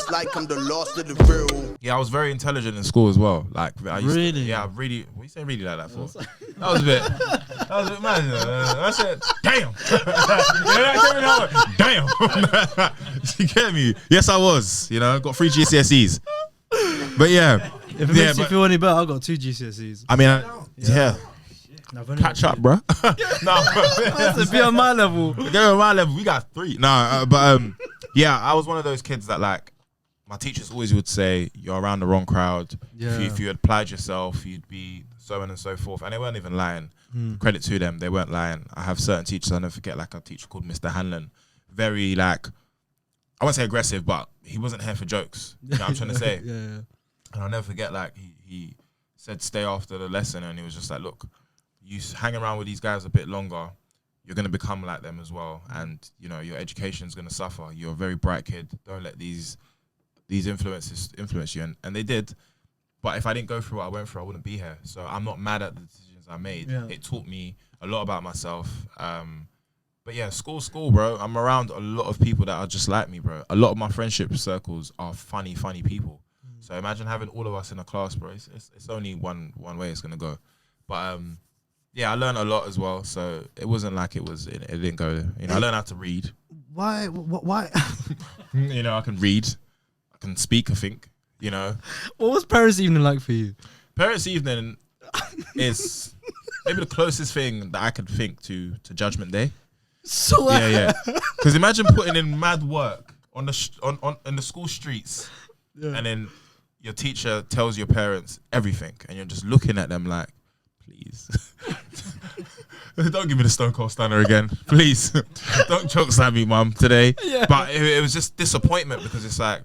It's like I'm the last of the real. Yeah, I was very intelligent in school as well. Like, I used Really? To, yeah, really. What you say really like that for? That was a bit mad. I said, damn. Damn. You get me? Yes, I was. You know, got 3 GCSEs. But yeah. If it makes you feel any better, I got 2 GCSEs. I mean, yeah. Catch up, bro. No, be on my level. Go on my level. We got 3. Yeah, I was one of those kids that like my teachers always would say you're around the wrong crowd. Yeah. If you applied yourself, you'd be so on and so forth, and they weren't even lying. Credit to them, they weren't lying. I have certain teachers I never forget, like a teacher called Mr. Hanlon. Very like, I won't say aggressive, but he wasn't here for jokes. You know what I'm trying to say? Yeah. And I'll never forget, like he said, stay after the lesson, and he was just like, look, you hang around with these guys a bit longer, you're going to become like them as well. And, you know, your education's going to suffer. You're a very bright kid. Don't let these influences influence you. And they did. But if I didn't go through what I went through, I wouldn't be here. So I'm not mad at the decisions I made. Yeah. It taught me a lot about myself. But yeah, school, bro. I'm around a lot of people that are just like me, bro. A lot of my friendship circles are funny people. So imagine having all of us in a class, bro. It's only one way it's going to go. But yeah, I learned a lot as well, so it wasn't like it didn't go. You know, I learned how to read. Why? You know, I can read, I can speak. I think. You know. What was Parents' Evening like for you? Parents' Evening is maybe the closest thing that I could think to Judgment Day. So yeah. Because imagine putting in mad work on the school streets, and then your teacher tells your parents everything, and you're just looking at them like, please. Don't give me the Stone Cold Stunner again. Please. Don't choke slam me, mum, today. Yeah. But it was just disappointment because it's like,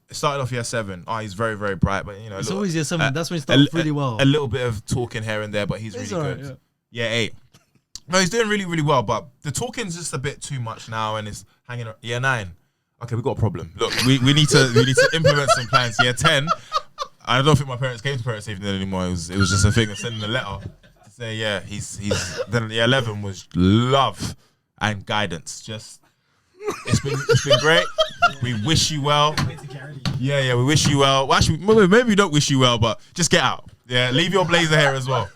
it started off year 7. Oh, he's very, very bright. But, you know, it's always year 7. That's when he started really well. A little bit of talking here and there, but he's really good. Right, yeah. Year 8. No, he's doing really, really well. But the talking's just a bit too much now and it's hanging around. Year 9. Okay, we got a problem. Look, we need to implement some plans. Year 10. I don't think my parents came to Parents' Evening anymore. It was just a thing of sending a letter to say, yeah, he's. Then the 11 was love and guidance. Just, it's been great. We wish you well. Yeah, we wish you well. Well, actually, maybe we don't wish you well, but just get out. Yeah, leave your blazer here as well.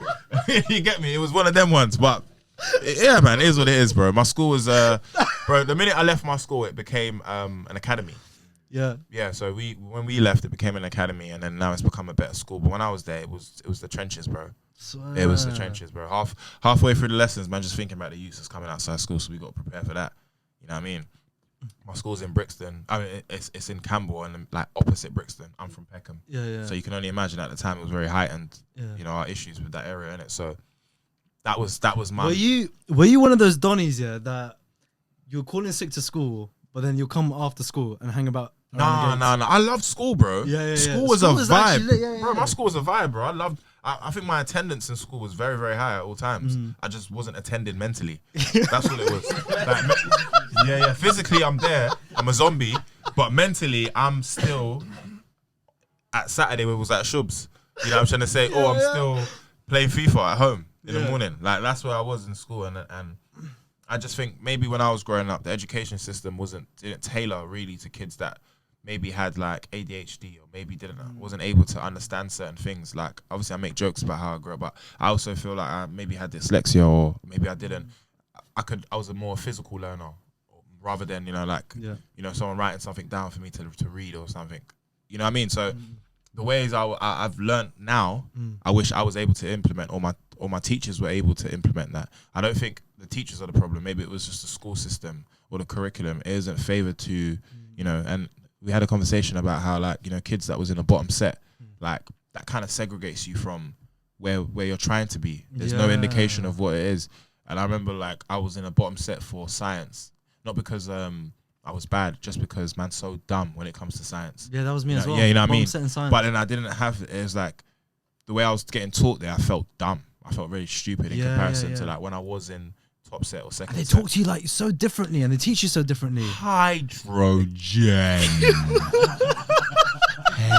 You get me? It was one of them ones, but yeah, man, it is what it is, bro. My school was, bro. The minute I left my school, it became an academy. Yeah. So when we left, it became an academy, and then now it's become a better school. But when I was there, it was the trenches, bro. It was the trenches, bro. Halfway through the lessons, man, just thinking about the youths that's coming outside school, so we got to prepare for that. You know what I mean? My school's in Brixton. I mean, it's in Campbell and like opposite Brixton. I'm from Peckham. Yeah. So you can only imagine at the time it was very heightened. You know, our issues with that area, innit? So that was my. Were you one of those Donnies, that you're calling sick to school, but then you'll come after school and hang about? No. I loved school, bro. Yeah. School was a vibe. Bro, my school was a vibe, bro. I think my attendance in school was very, very high at all times. I just wasn't attending mentally. That's what it was. Like, physically, I'm there. I'm a zombie. But mentally, I'm still at Saturday we was at Shubs. You know what I'm trying to say? I'm still playing FIFA at home in the morning. Like, that's where I was in school. And I just think maybe when I was growing up, the education system didn't tailor really to kids that maybe had like ADHD or maybe wasn't able to understand certain things. Like, obviously I make jokes about how I grew up, but I also feel like I maybe had dyslexia or maybe I didn't. I was a more physical learner rather than, you know, someone writing something down for me to read or something. You know what I mean? So the ways I've learned now, I wish I was able to implement, or my teachers were able to implement that. I don't think the teachers are the problem. Maybe it was just the school system or the curriculum. It isn't favored to, you know, and we had a conversation about how, like, you know, kids that was in a bottom set, like, that kind of segregates you from where you're trying to be. There's no indication of what it is. And I remember, like, I was in a bottom set for science, not because I was bad, just because man's so dumb when it comes to science. Yeah, that was me as well. Yeah, you know what I mean? Set in science. But then I didn't have it. It was like the way I was getting taught there, I felt dumb. I felt very stupid in comparison to like when I was in top set or second set. And they talk to you like so differently and they teach you so differently. Hydrogen.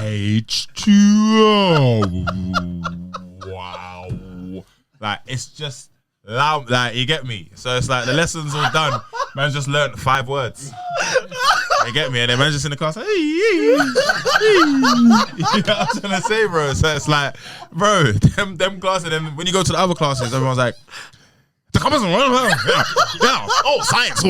H2O. Wow. Like, it's just loud. Like, you get me? So it's like the lesson's all done. Man just learned 5 words. They get me, and then man just in the class like, you know what I'm trying to say, bro? So it's like, bro, them classes, and then when you go to the other classes, everyone's like, oh, science,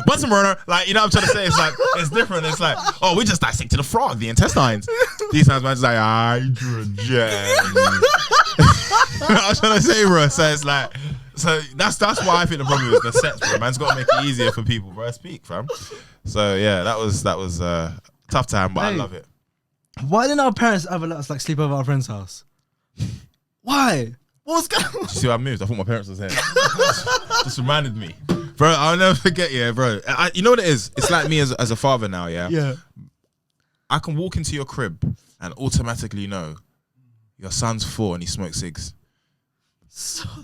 Bunsen burner. Like, you know what I'm trying to say? It's like, it's different. It's like, oh, we just dissected the frog, the intestines. These times, man, just like, hydrogen. You know what I'm trying to say, bro? So it's like, so that's why I think the problem is the sets, bro. Man's got to make it easier for people, bro. Speak, fam. So yeah, that was a tough time, but I love it. Why didn't our parents ever let us like sleep over at our friend's house? Why? What was going on? Did you see how I moved? I thought my parents was here. Just reminded me, bro. I'll never forget. Yeah, bro. You know what it is? It's like me as a father now. Yeah. Yeah. I can walk into your crib and automatically know your son's 4 and he smokes cigs.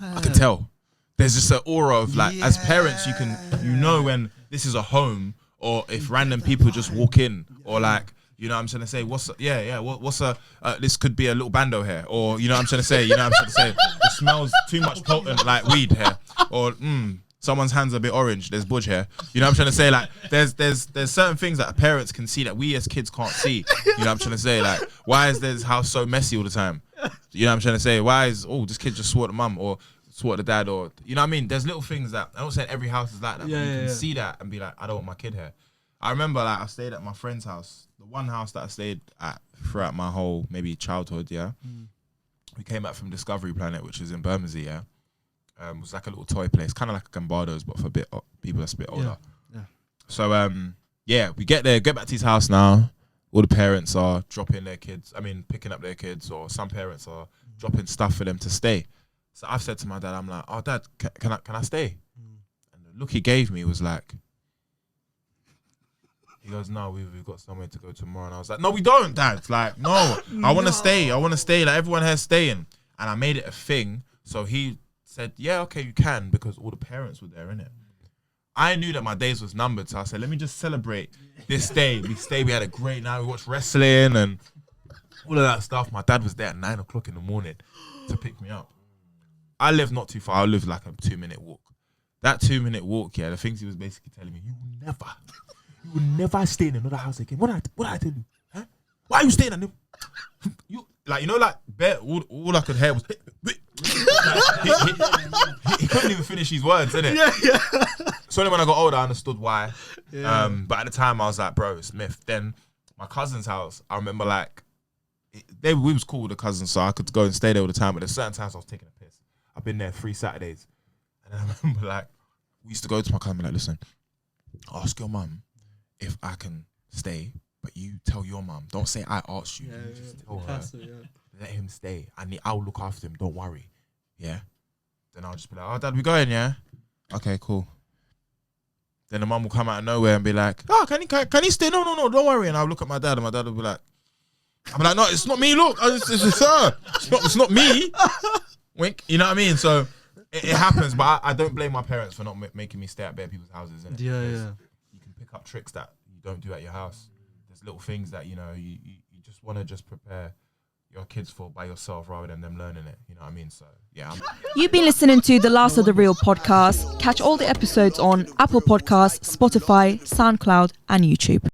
I can tell. There's just an aura of like, as parents, you know when this is a home, or if random people just walk in, or like, you know what I'm trying to say, what's this could be a little bando here, or you know what I'm trying to say, it smells too much potent like weed here, or someone's hands are a bit orange, there's budge here. You know what I'm trying to say? Like there's certain things that parents can see that we as kids can't see. You know what I'm trying to say? Like, why is this house so messy all the time? You know what I'm trying to say? Why is this kid just swore at the mum or swore at the dad, or you know what I mean? There's little things that I'm not saying every house is like that, but you can see that and be like, I don't want my kid here. I remember like I stayed at my friend's house, the one house that I stayed at throughout my whole maybe childhood, yeah. We came back from Discovery Planet, which is in Bermondsey, yeah. It was like a little toy place, kind of like a Gambardo's, but for people that's a bit older. Yeah. So we get back to his house now. All the parents are picking up their kids, or some parents are dropping stuff for them to stay. So I've said to my dad, I'm like, oh dad, can I stay? And the look he gave me was like, he goes, no, we've got somewhere to go tomorrow. And I was like, no, we don't, dad. Like, no, I want to stay. I want to stay. Like, everyone here's staying. And I made it a thing. So he said, yeah, okay, you can, because all the parents were there, innit? I knew that my days was numbered. So I said, let me just celebrate this day. We had a great night. We watched wrestling and all of that stuff. My dad was there at 9 o'clock in the morning to pick me up. I live not too far. I live like a 2-minute walk. That 2-minute walk, yeah, the things he was basically telling me, you will never stay in another house again. What did I tell you? Huh? Why are you staying in them? All I could hear was he couldn't even finish his words, innit? Yeah. So only when I got older I understood why. Yeah. But at the time I was like, bro, it's myth. Then my cousin's house, I remember like we was cool with the cousins, so I could go and stay there all the time. But there's certain times I was taking a piss. I've been there 3 Saturdays. And I remember like we used to go to my cousin and be like, listen, ask your mum if I can stay, but you tell your mum. Don't say I asked you. You just tell her. Let him stay. I'll look after him. Don't worry. Yeah. Then I'll just be like, oh, dad, we going, yeah? Okay, cool. Then the mum will come out of nowhere and be like, oh, can he stay? No, don't worry. And I'll look at my dad, and my dad will be like, I'm like, no, it's not me. Look, it's her. It's not me. Wink. You know what I mean? So it happens, but I don't blame my parents for not making me stay at bare people's houses. Innit? Yeah. You can pick up tricks that you don't do at your house. There's little things that, you know, you just want to just prepare your kids for by yourself rather than them learning it. You know what I mean? So, yeah. You've been listening to The Last of the Real podcast. Catch all the episodes on Apple Podcasts, Spotify, SoundCloud and YouTube.